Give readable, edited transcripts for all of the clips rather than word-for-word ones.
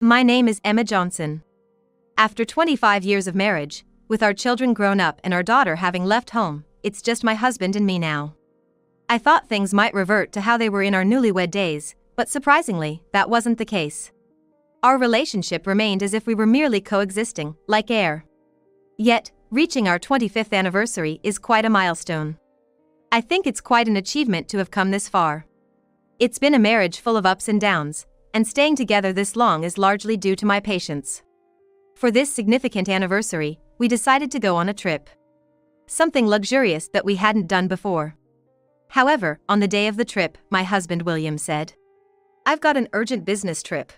My name is Emma Johnson. After 25 years of marriage, with our children grown up and our daughter having left home, it's just my husband and me now. I thought things might revert to how they were in our newlywed days, but surprisingly, that wasn't the case. Our relationship remained as if we were merely coexisting, like air. Yet, reaching our 25th anniversary is quite a milestone. I think it's quite an achievement to have come this far. It's been a marriage full of ups and downs, and staying together this long is largely due to my patience. For this significant anniversary, we decided to go on a trip. Something luxurious that we hadn't done before. However, on the day of the trip, my husband William said, "I've got an urgent business trip."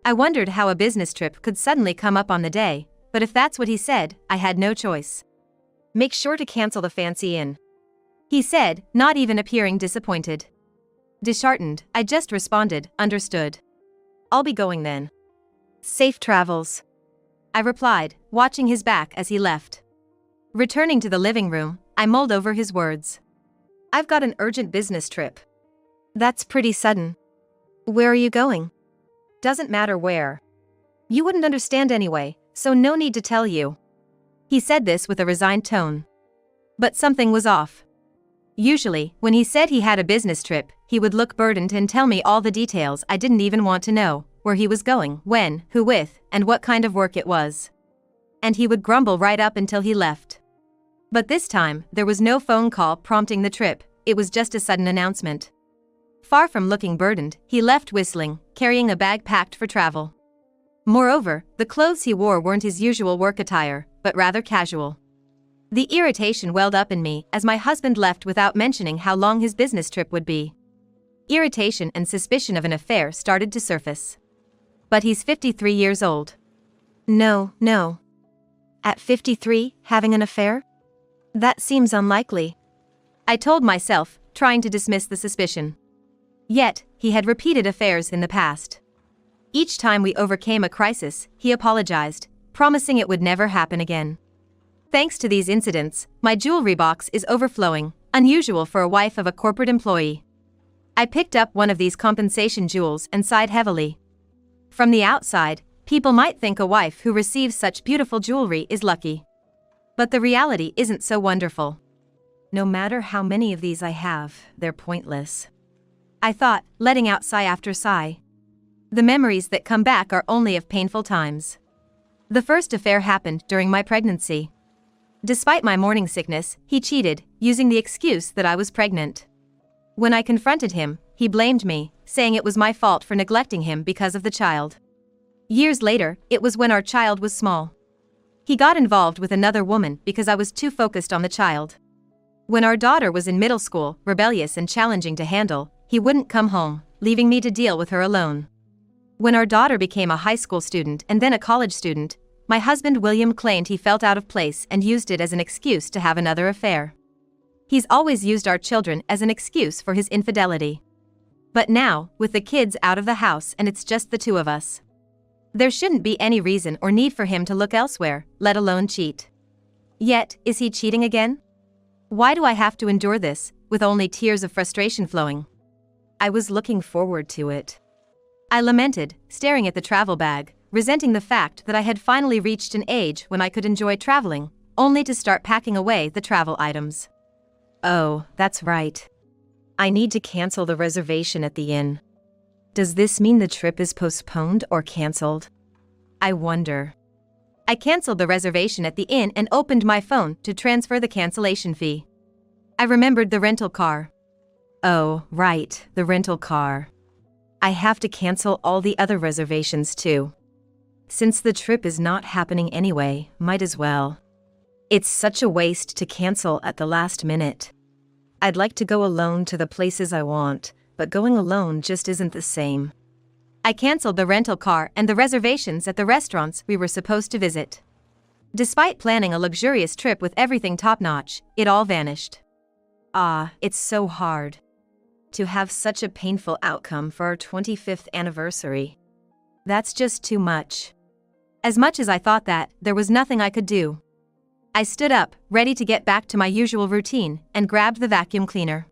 I wondered how a business trip could suddenly come up on the day, but if that's what he said, I had no choice. "Make sure to cancel the fancy inn," he said, not even appearing disappointed. Disheartened, I just responded, "Understood. I'll be going then. Safe travels," I replied, watching his back as he left. Returning to the living room, I mulled over his words. "I've got an urgent business trip. That's pretty sudden. Where are you going?" "Doesn't matter where. You wouldn't understand anyway, so no need to tell you." He said this with a resigned tone. But something was off. Usually, when he said he had a business trip, he would look burdened and tell me all the details I didn't even want to know, where he was going, when, who with, and what kind of work it was. And he would grumble right up until he left. But this time, there was no phone call prompting the trip, it was just a sudden announcement. Far from looking burdened, he left whistling, carrying a bag packed for travel. Moreover, the clothes he wore weren't his usual work attire, but rather casual. The irritation welled up in me as my husband left without mentioning how long his business trip would be. Irritation and suspicion of an affair started to surface. But he's 53 years old. No. At 53, having an affair? That seems unlikely, I told myself, trying to dismiss the suspicion. Yet, he had repeated affairs in the past. Each time we overcame a crisis, he apologized, promising it would never happen again. Thanks to these incidents, my jewelry box is overflowing, unusual for a wife of a corporate employee. I picked up one of these compensation jewels and sighed heavily. From the outside, people might think a wife who receives such beautiful jewelry is lucky. But the reality isn't so wonderful. No matter how many of these I have, they're pointless, I thought, letting out sigh after sigh. The memories that come back are only of painful times. The first affair happened during my pregnancy. Despite my morning sickness, he cheated, using the excuse that I was pregnant. When I confronted him, he blamed me, saying it was my fault for neglecting him because of the child. Years later, it was when our child was small. He got involved with another woman because I was too focused on the child. When our daughter was in middle school, rebellious and challenging to handle, he wouldn't come home, leaving me to deal with her alone. When our daughter became a high school student and then a college student, my husband William claimed he felt out of place and used it as an excuse to have another affair. He's always used our children as an excuse for his infidelity. But now, with the kids out of the house and it's just the two of us, there shouldn't be any reason or need for him to look elsewhere, let alone cheat. Yet, is he cheating again? Why do I have to endure this, with only tears of frustration flowing? I was looking forward to it, I lamented, staring at the travel bag, resenting the fact that I had finally reached an age when I could enjoy traveling, only to start packing away the travel items. Oh, that's right. I need to cancel the reservation at the inn. Does this mean the trip is postponed or cancelled? I wonder. I cancelled the reservation at the inn and opened my phone to transfer the cancellation fee. I remembered the rental car. Oh, right, the rental car. I have to cancel all the other reservations too. Since the trip is not happening anyway, might as well. It's such a waste to cancel at the last minute. I'd like to go alone to the places I want, but going alone just isn't the same. I cancelled the rental car and the reservations at the restaurants we were supposed to visit. Despite planning a luxurious trip with everything top-notch, it all vanished. It's so hard to have such a painful outcome for our 25th anniversary. That's just too much. As much as I thought that, there was nothing I could do. I stood up, ready to get back to my usual routine, and grabbed the vacuum cleaner.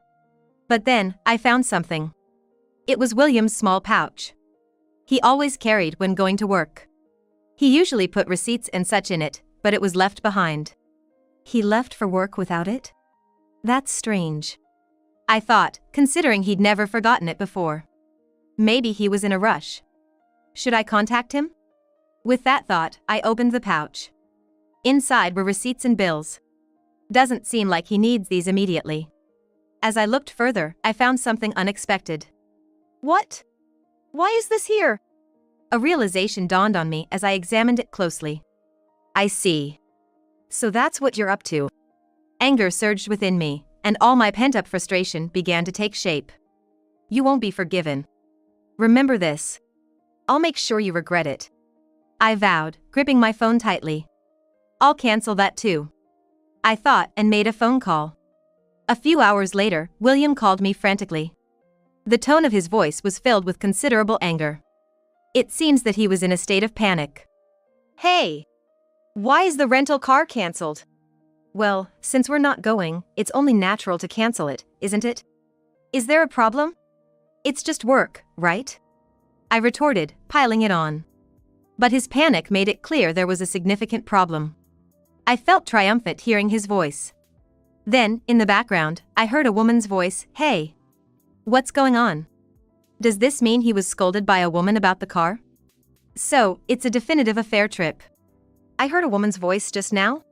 But then, I found something. It was William's small pouch. he always carried when going to work. He usually put receipts and such in it, but it was left behind. He left for work without it? That's strange, I thought, considering he'd never forgotten it before. Maybe he was in a rush. Should I contact him? With that thought, I opened the pouch. Inside were receipts and bills. Doesn't seem like he needs these immediately. As I looked further, I found something unexpected. What? Why is this here? A realization dawned on me as I examined it closely. I see. So that's what you're up to. Anger surged within me, and all my pent-up frustration began to take shape. You won't be forgiven. Remember this. I'll make sure you regret it, I vowed, gripping my phone tightly. I'll cancel that too, I thought, and made a phone call. A few hours later, William called me frantically. The tone of his voice was filled with considerable anger. It seems that he was in a state of panic. Hey! Why is the rental car cancelled? Well, since we're not going, it's only natural to cancel it, isn't it? Is there a problem? It's just work, right? I retorted, piling it on. But his panic made it clear there was a significant problem. I felt triumphant hearing his voice. Then, in the background, I heard a woman's voice, "Hey! What's going on?" Does this mean he was scolded by a woman about the car? So, it's a definitive affair trip. I heard a woman's voice just now?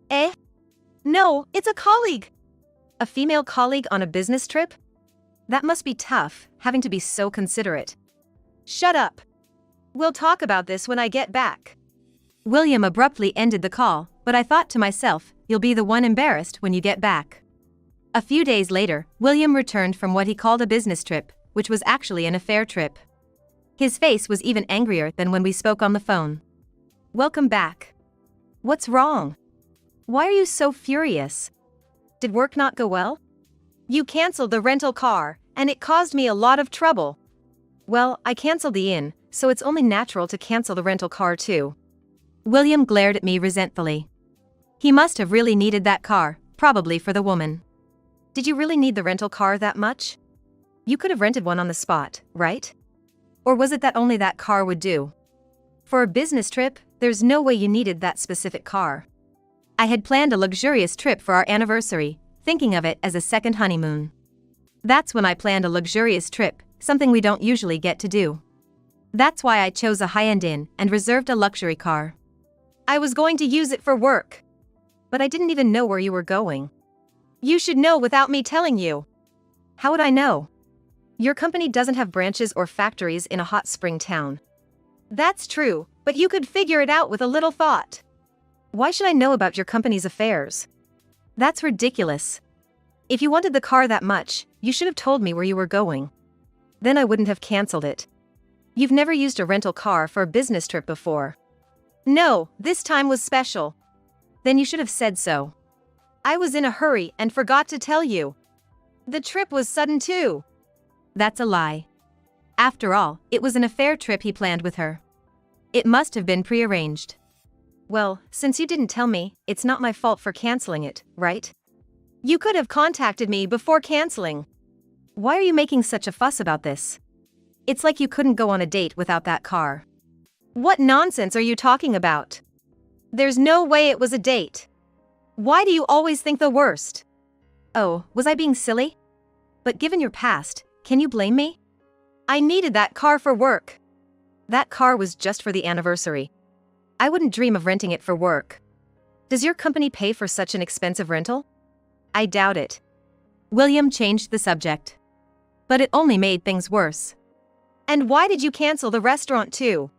Eh? No, it's a colleague. A female colleague on a business trip? That must be tough, having to be so considerate. Shut up. We'll talk about this when I get back. William abruptly ended the call, but I thought to myself, you'll be the one embarrassed when you get back. A few days later, William returned from what he called a business trip, which was actually an affair trip. His face was even angrier than when we spoke on the phone. Welcome back. What's wrong? Why are you so furious? Did work not go well? You canceled the rental car, and it caused me a lot of trouble. Well, I canceled the inn, so it's only natural to cancel the rental car too. William glared at me resentfully. He must have really needed that car, probably for the woman. Did you really need the rental car that much? You could have rented one on the spot, right? Or was it that only that car would do? For a business trip, there's no way you needed that specific car. I had planned a luxurious trip for our anniversary, thinking of it as a second honeymoon. That's when I planned a luxurious trip, something we don't usually get to do. That's why I chose a high-end inn and reserved a luxury car. I was going to use it for work. But I didn't even know where you were going. You should know without me telling you. How would I know? Your company doesn't have branches or factories in a hot spring town. That's true, but you could figure it out with a little thought. Why should I know about your company's affairs? That's ridiculous. If you wanted the car that much, you should have told me where you were going. Then I wouldn't have canceled it. You've never used a rental car for a business trip before. No, this time was special. Then you should have said so. I was in a hurry and forgot to tell you. The trip was sudden too. That's a lie. After all, it was an affair trip he planned with her. It must have been prearranged. Well, since you didn't tell me, it's not my fault for canceling it, right? You could have contacted me before canceling. Why are you making such a fuss about this? It's like you couldn't go on a date without that car. What nonsense are you talking about? There's no way it was a date. Why do you always think the worst? Oh, was I being silly? But given your past, can you blame me? I needed that car for work. That car was just for the anniversary. I wouldn't dream of renting it for work. Does your company pay for such an expensive rental? I doubt it. William changed the subject. But it only made things worse. And why did you cancel the restaurant too?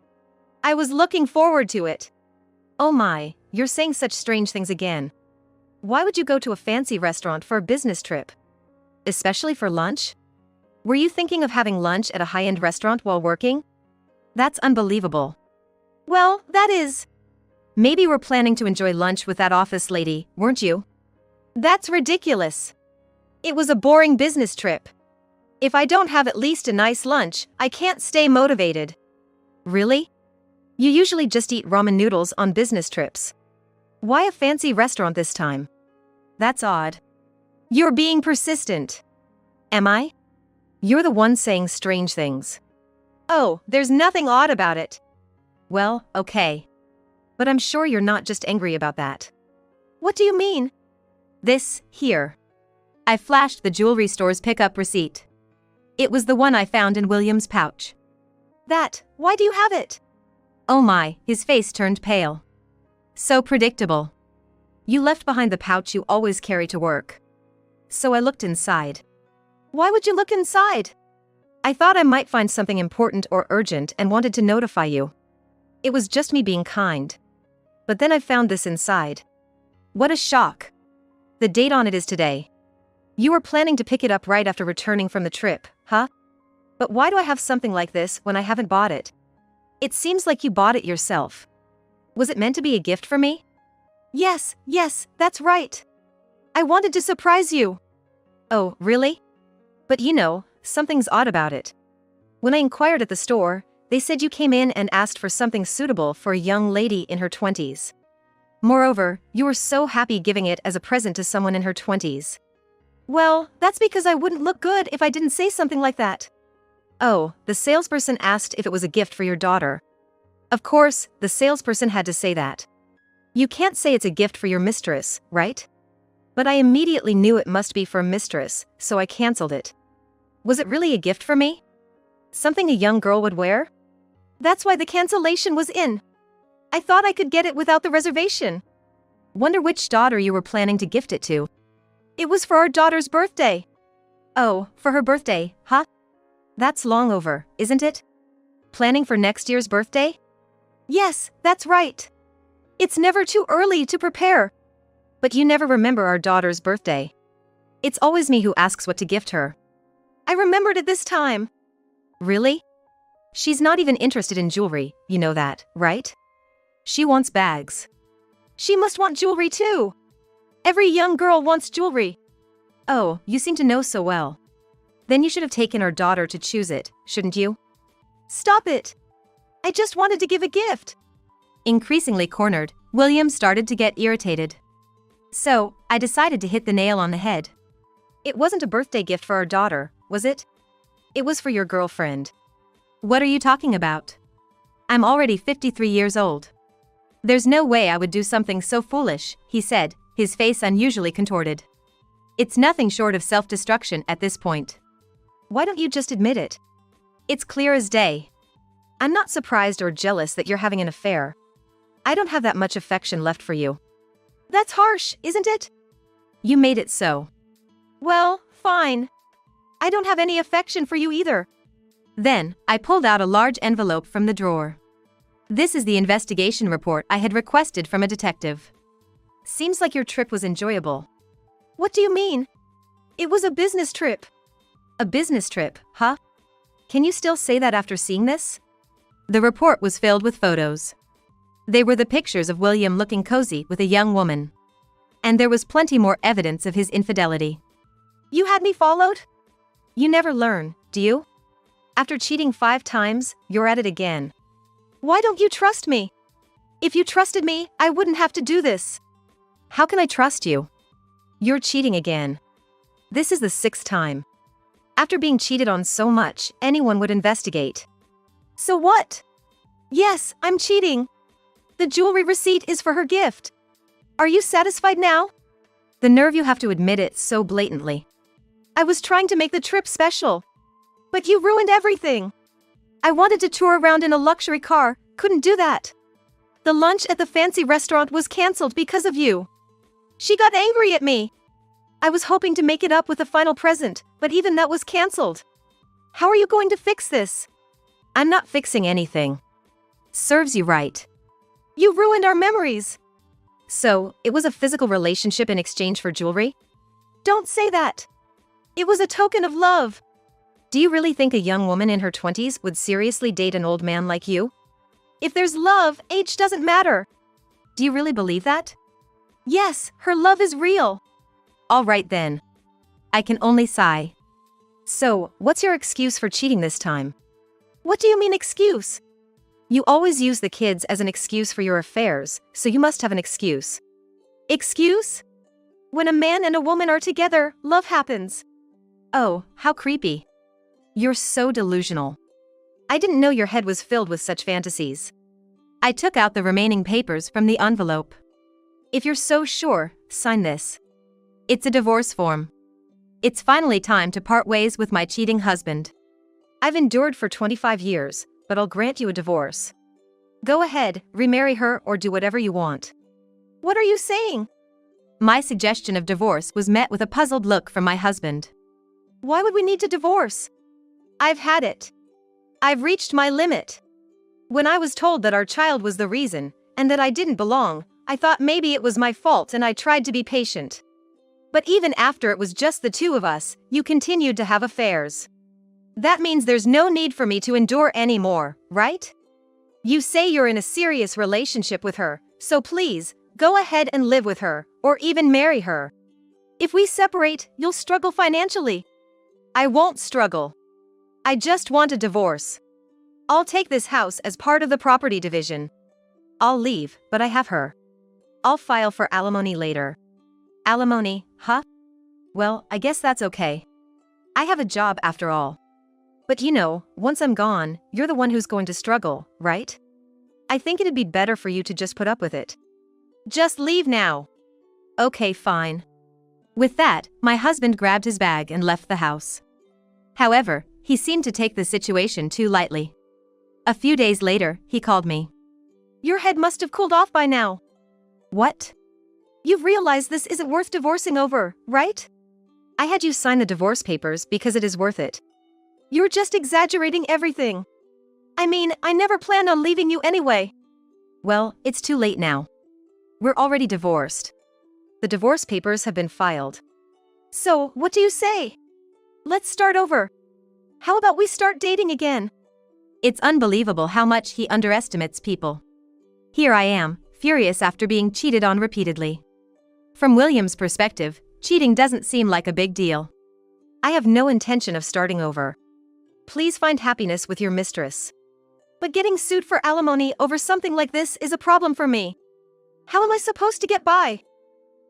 I was looking forward to it. Oh my, you're saying such strange things again. Why would you go to a fancy restaurant for a business trip? Especially for lunch? Were you thinking of having lunch at a high-end restaurant while working? That's unbelievable. Well, that is. Maybe we're planning to enjoy lunch with that office lady, weren't you? That's ridiculous. It was a boring business trip. If I don't have at least a nice lunch, I can't stay motivated. Really? You usually just eat ramen noodles on business trips. Why a fancy restaurant this time? That's odd. You're being persistent. Am I? You're the one saying strange things. Oh, there's nothing odd about it. Well, okay. But I'm sure you're not just angry about that. What do you mean? This, here. I flashed the jewelry store's pickup receipt. It was the one I found in William's pouch. Why do you have it? Oh my, his face turned pale. So predictable. You left behind the pouch you always carry to work. So I looked inside. Why would you look inside? I thought I might find something important or urgent and wanted to notify you. It was just me being kind. But then I found this inside. What a shock. The date on it is today. You were planning to pick it up right after returning from the trip, huh? But why do I have something like this when I haven't bought it? It seems like you bought it yourself. Was it meant to be a gift for me? Yes, that's right. I wanted to surprise you. Oh, really? But you know, something's odd about it. When I inquired at the store, they said you came in and asked for something suitable for a young lady in her 20s. Moreover, you were so happy giving it as a present to someone in her 20s. Well, that's because I wouldn't look good if I didn't say something like that. Oh, the salesperson asked if it was a gift for your daughter. Of course, the salesperson had to say that. You can't say it's a gift for your mistress, right? But I immediately knew it must be for a mistress, so I canceled it. Was it really a gift for me? Something a young girl would wear? That's why the cancellation was in. I thought I could get it without the reservation. Wonder which daughter you were planning to gift it to. It was for our daughter's birthday. Oh, for her birthday, huh? That's long over, isn't it? Planning for next year's birthday? Yes, that's right. It's never too early to prepare. But you never remember our daughter's birthday. It's always me who asks what to gift her. I remembered it this time. Really? She's not even interested in jewelry, you know that, right? She wants bags. She must want jewelry too. Every young girl wants jewelry. Oh, you seem to know so well. Then you should have taken our daughter to choose it, shouldn't you? Stop it. I just wanted to give a gift. Increasingly cornered, William started to get irritated. So, I decided to hit the nail on the head. It wasn't a birthday gift for our daughter, was it? It was for your girlfriend. What are you talking about? I'm already 53 years old. There's no way I would do something so foolish, he said, his face unusually contorted. It's nothing short of self-destruction at this point. Why don't you just admit it? It's clear as day. I'm not surprised or jealous that you're having an affair. I don't have that much affection left for you. That's harsh, isn't it? You made it so. Well, fine. I don't have any affection for you either. Then, I pulled out a large envelope from the drawer. This is the investigation report I had requested from a detective. Seems like your trip was enjoyable. What do you mean? It was a business trip. A business trip, huh? Can you still say that after seeing this? The report was filled with photos. They were the pictures of William looking cozy with a young woman. And there was plenty more evidence of his infidelity. You had me followed? You never learn, do you? After cheating 5 times, you're at it again. Why don't you trust me? If you trusted me, I wouldn't have to do this. How can I trust you? You're cheating again. This is the 6th time. After being cheated on so much, anyone would investigate. So what? Yes, I'm cheating. The jewelry receipt is for her gift. Are you satisfied now? The nerve you have to admit it so blatantly. I was trying to make the trip special. But you ruined everything. I wanted to tour around in a luxury car, couldn't do that. The lunch at the fancy restaurant was cancelled because of you. She got angry at me. I was hoping to make it up with a final present, but even that was cancelled. How are you going to fix this? I'm not fixing anything. Serves you right. You ruined our memories. So, it was a physical relationship in exchange for jewelry? Don't say that. It was a token of love. Do you really think a young woman in her 20s would seriously date an old man like you? If there's love, age doesn't matter. Do you really believe that? Yes, her love is real. All right then. I can only sigh. So, what's your excuse for cheating this time? What do you mean excuse? You always use the kids as an excuse for your affairs, so you must have an excuse. Excuse? When a man and a woman are together, love happens. Oh, how creepy. You're so delusional. I didn't know your head was filled with such fantasies. I took out the remaining papers from the envelope. If you're so sure, sign this. It's a divorce form. It's finally time to part ways with my cheating husband. I've endured for 25 years, but I'll grant you a divorce. Go ahead, remarry her or do whatever you want. What are you saying? My suggestion of divorce was met with a puzzled look from my husband. Why would we need to divorce? I've had it. I've reached my limit. When I was told that our child was the reason, and that I didn't belong, I thought maybe it was my fault and I tried to be patient. But even after it was just the two of us, you continued to have affairs. That means there's no need for me to endure anymore, right? You say you're in a serious relationship with her, so please, go ahead and live with her, or even marry her. If we separate, you'll struggle financially. I won't struggle. I just want a divorce. I'll take this house as part of the property division. I'll leave, but I have her. I'll file for alimony later. Alimony, huh? Well, I guess that's okay. I have a job after all. But you know, once I'm gone, you're the one who's going to struggle, right? I think it'd be better for you to just put up with it. Just leave now. Okay, fine. With that, my husband grabbed his bag and left the house. However, he seemed to take the situation too lightly. A few days later, he called me. Your head must have cooled off by now. What? You've realized this isn't worth divorcing over, right? I had you sign the divorce papers because it is worth it. You're just exaggerating everything. I mean, I never planned on leaving you anyway. Well, it's too late now. We're already divorced. The divorce papers have been filed. So, what do you say? Let's start over. How about we start dating again? It's unbelievable how much he underestimates people. Here I am, furious after being cheated on repeatedly. From William's perspective, cheating doesn't seem like a big deal. I have no intention of starting over. Please find happiness with your mistress. But getting sued for alimony over something like this is a problem for me. How am I supposed to get by?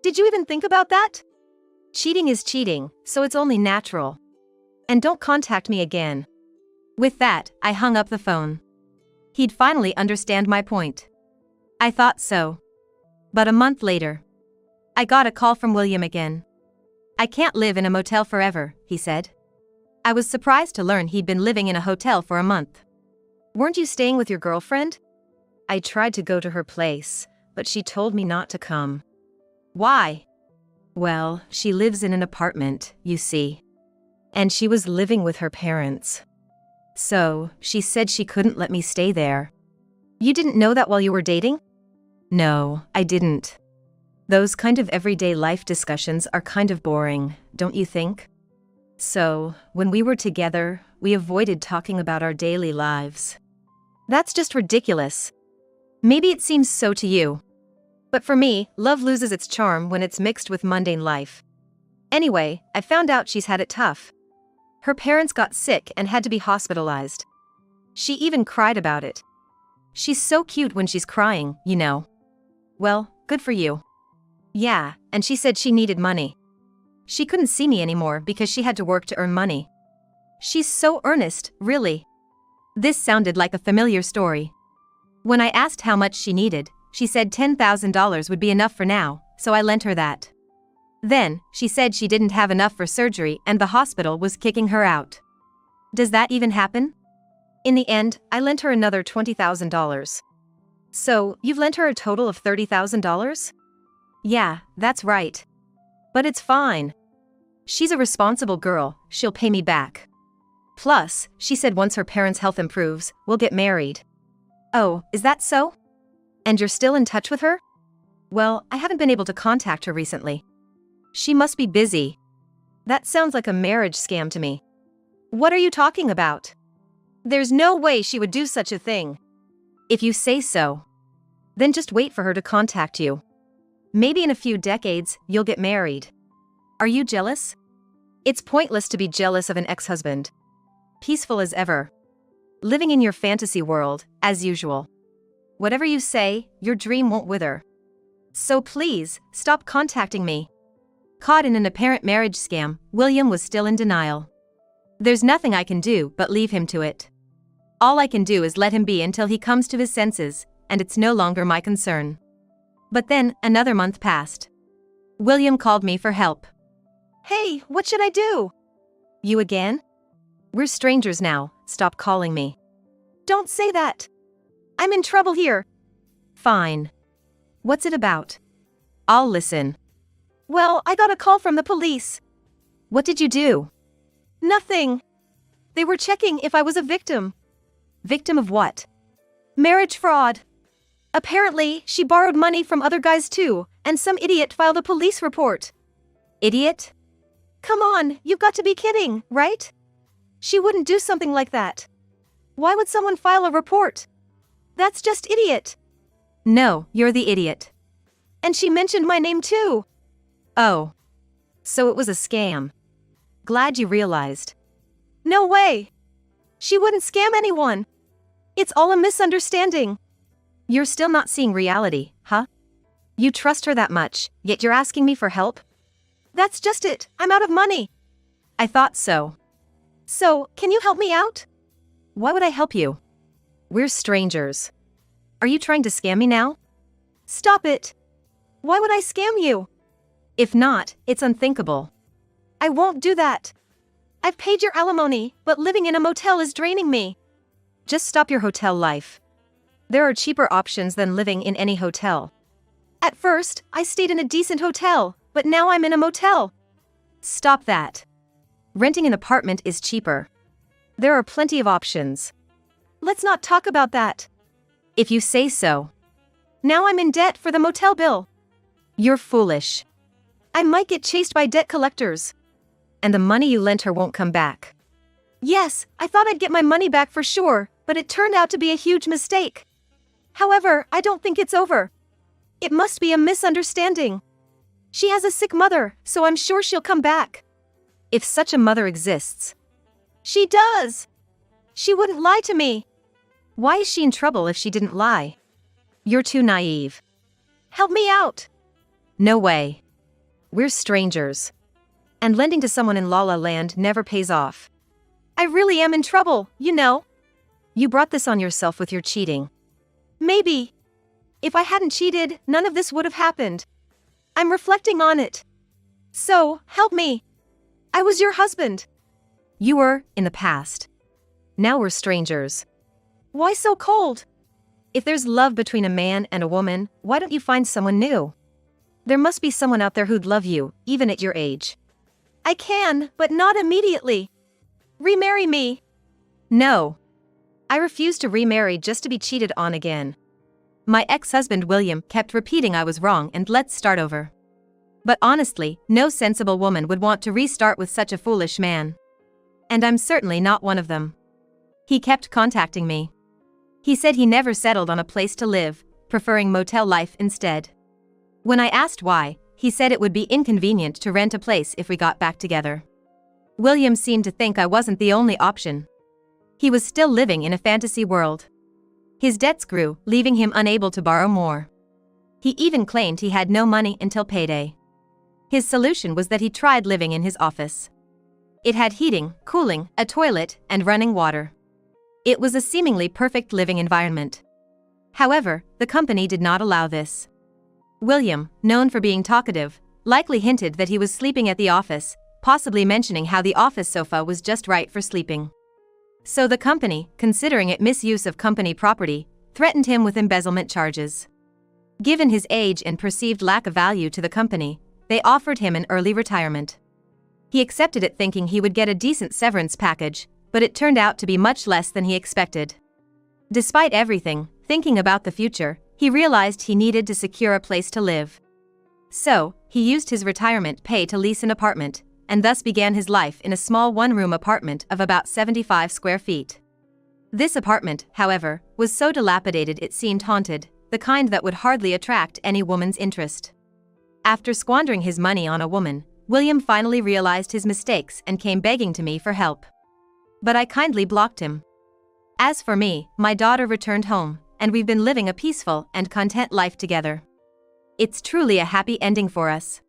Did you even think about that? Cheating is cheating, so it's only natural. And don't contact me again. With that, I hung up the phone. He'd finally understand my point. I thought so. But a month later, I got a call from William again. I can't live in a motel forever, he said. I was surprised to learn he'd been living in a hotel for a month. Weren't you staying with your girlfriend? I tried to go to her place, but she told me not to come. Why? Well, she lives in an apartment, you see. And she was living with her parents. So, she said she couldn't let me stay there. You didn't know that while you were dating? No, I didn't. Those kind of everyday life discussions are kind of boring, don't you think? So, when we were together, we avoided talking about our daily lives. That's just ridiculous. Maybe it seems so to you. But for me, love loses its charm when it's mixed with mundane life. Anyway, I found out she's had it tough. Her parents got sick and had to be hospitalized. She even cried about it. She's so cute when she's crying, you know. Well, good for you. Yeah, and she said she needed money. She couldn't see me anymore because she had to work to earn money. She's so earnest, really. This sounded like a familiar story. When I asked how much she needed, she said $10,000 would be enough for now, so I lent her that. Then, she said she didn't have enough for surgery and the hospital was kicking her out. Does that even happen? In the end, I lent her another $20,000. So, you've lent her a total of $30,000? Yeah, that's right. But it's fine. She's a responsible girl, she'll pay me back. Plus, she said once her parents' health improves, we'll get married. Oh, is that so? And you're still in touch with her? Well, I haven't been able to contact her recently. She must be busy. That sounds like a marriage scam to me. What are you talking about? There's no way she would do such a thing. If you say so. Then just wait for her to contact you. Maybe in a few decades, you'll get married. Are you jealous? It's pointless to be jealous of an ex-husband. Peaceful as ever. Living in your fantasy world, as usual. Whatever you say, your dream won't wither. So please, stop contacting me. Caught in an apparent marriage scam, William was still in denial. There's nothing I can do but leave him to it. All I can do is let him be until he comes to his senses, and it's no longer my concern. But then, another month passed. William called me for help. Hey, what should I do? You again? We're strangers now, stop calling me. Don't say that. I'm in trouble here. Fine. What's it about? I'll listen. Well, I got a call from the police. What did you do? Nothing. They were checking if I was a victim. Victim of what? Marriage fraud. Apparently, she borrowed money from other guys too, and some idiot filed a police report. Idiot? Come on, you've got to be kidding, right? She wouldn't do something like that. Why would someone file a report? That's just idiot. No, you're the idiot. And she mentioned my name too. Oh. So it was a scam. Glad you realized. No way. She wouldn't scam anyone. It's all a misunderstanding. You're still not seeing reality, huh? You trust her that much, yet you're asking me for help? That's just it, I'm out of money. I thought so. So, can you help me out? Why would I help you? We're strangers. Are you trying to scam me now? Stop it. Why would I scam you? If not, it's unthinkable. I won't do that. I've paid your alimony, but living in a motel is draining me. Just stop your hotel life. There are cheaper options than living in any hotel. At first, I stayed in a decent hotel, but now I'm in a motel. Stop that. Renting an apartment is cheaper. There are plenty of options. Let's not talk about that. If you say so. Now I'm in debt for the motel bill. You're foolish. I might get chased by debt collectors. And the money you lent her won't come back. Yes, I thought I'd get my money back for sure, but it turned out to be a huge mistake. However, I don't think it's over. It must be a misunderstanding. She has a sick mother, so I'm sure she'll come back. If such a mother exists. She does. She wouldn't lie to me. Why is she in trouble if she didn't lie? You're too naive. Help me out. No way. We're strangers. And lending to someone in La La Land never pays off. I really am in trouble, you know. You brought this on yourself with your cheating. Maybe. If I hadn't cheated, none of this would have happened. I'm reflecting on it. So, help me. I was your husband. You were, in the past. Now we're strangers. Why so cold? If there's love between a man and a woman, why don't you find someone new? There must be someone out there who'd love you, even at your age. I can, but not immediately. Remarry me. No. I refuse to remarry just to be cheated on again. My ex-husband William kept repeating I was wrong and let's start over. But honestly, no sensible woman would want to restart with such a foolish man. And I'm certainly not one of them. He kept contacting me. He said he never settled on a place to live, preferring motel life instead. When I asked why, he said it would be inconvenient to rent a place if we got back together. William seemed to think I wasn't the only option. He was still living in a fantasy world. His debts grew, leaving him unable to borrow more. He even claimed he had no money until payday. His solution was that he tried living in his office. It had heating, cooling, a toilet, and running water. It was a seemingly perfect living environment. However, the company did not allow this. William, known for being talkative, likely hinted that he was sleeping at the office, possibly mentioning how the office sofa was just right for sleeping. So the company, considering it misuse of company property, threatened him with embezzlement charges. Given his age and perceived lack of value to the company, they offered him an early retirement. He accepted it thinking he would get a decent severance package, but it turned out to be much less than he expected. Despite everything, thinking about the future, he realized he needed to secure a place to live. So, he used his retirement pay to lease an apartment, and thus began his life in a small one-room apartment of about 75 square feet. This apartment, however, was so dilapidated it seemed haunted, the kind that would hardly attract any woman's interest. After squandering his money on a woman, William finally realized his mistakes and came begging to me for help. But I kindly blocked him. As for me, my daughter returned home, and we've been living a peaceful and content life together. It's truly a happy ending for us.